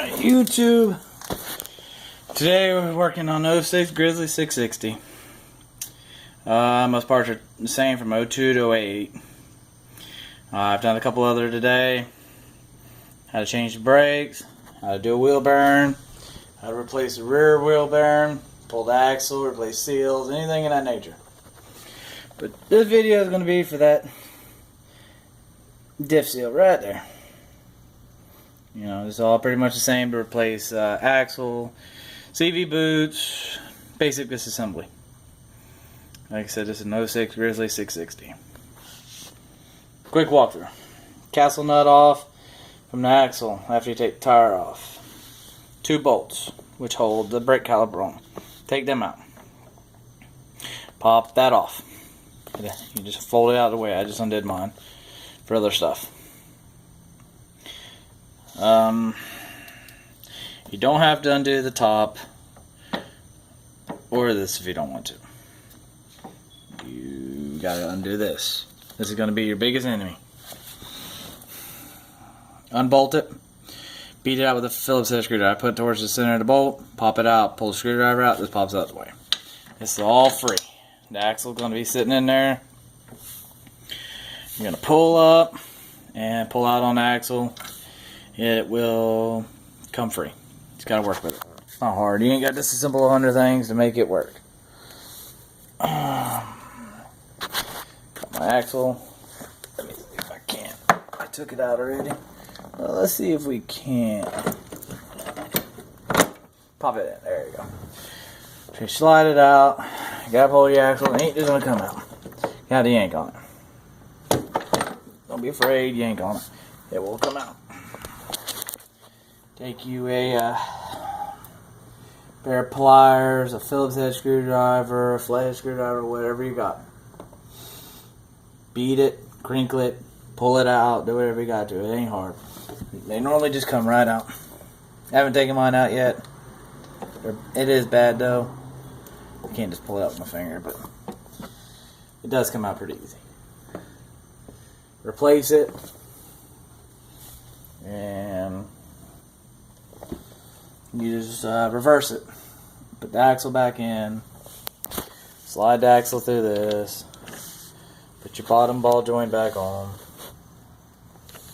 Alright, YouTube. Today we're working on 06 Grizzly 660. Most parts are the same from 02 to 08. I've done a couple other today. How to change the brakes, how to do a wheel bearing, how to replace the rear wheel bearing, pull the axle, replace seals, anything of that nature. But this video is going to be for that diff seal right there. You know, it's all pretty much the same to replace axle, CV boots, basic disassembly. Like I said, this is an 06 Grizzly 660. Quick walkthrough. Castle nut off from the axle after you take the tire off. 2 bolts which hold the brake caliper on. Take them out. Pop that off. You just fold it out of the way. I just undid mine for other stuff. You don't have to undo the top or this if you don't want to. You gotta undo this. This is gonna be your biggest enemy. Unbolt it. Beat it out with a Phillips head screwdriver. Put it towards the center of the bolt. Pop it out. Pull the screwdriver out. This pops out the way. This is all free. The axle's gonna be sitting in there. You're gonna pull up and pull out on the axle. It will come free. Just gotta work with it. It's not hard. You ain't got to disassemble 100 things to make it work. Got my axle. Let me see if I can. I took it out already. Well, let's see if we can. Pop it in. There you go. So you slide it out. You gotta pull your axle. It ain't just gonna come out. You gotta yank on it. Don't be afraid. Yank on it. It will come out. Take you a pair of pliers, a Phillips head screwdriver, a flathead screwdriver, whatever you got. Beat it, crinkle it, pull it out, do whatever you got to. It ain't hard. They normally just come right out. I haven't taken mine out yet. It is bad though. I can't just pull it out with my finger, but it does come out pretty easy. Replace it. And you just reverse it. Put the axle back in. Slide the axle through this. Put your bottom ball joint back on.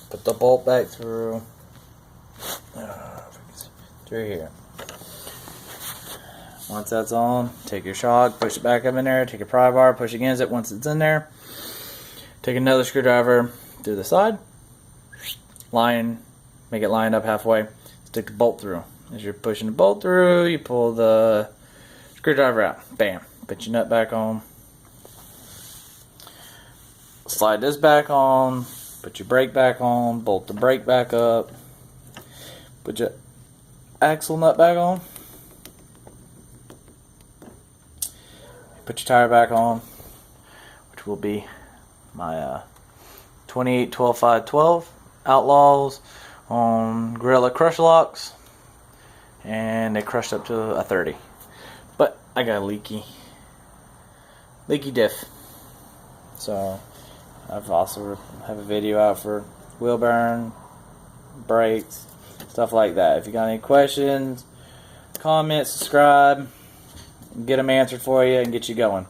Put the bolt back through. Through here. Once that's on, take your shock, push it back up in there. Take your pry bar, push against it. Once it's in there, take another screwdriver through the side. Line, make it lined up halfway. Stick the bolt through. As you're pushing the bolt through, you pull the screwdriver out. Bam. Put your nut back on. Slide this back on. Put your brake back on. Bolt the brake back up. Put your axle nut back on. Put your tire back on, which will be my 28 12 5 12 Outlaws on Gorilla Crush Locks. And they crushed up to a 30. But I got a leaky diff. So I've also have a video out for wheel bearing, brakes, stuff like that. If you got any questions, comment, subscribe, get them answered for you and get you going.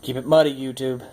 Keep it muddy, YouTube.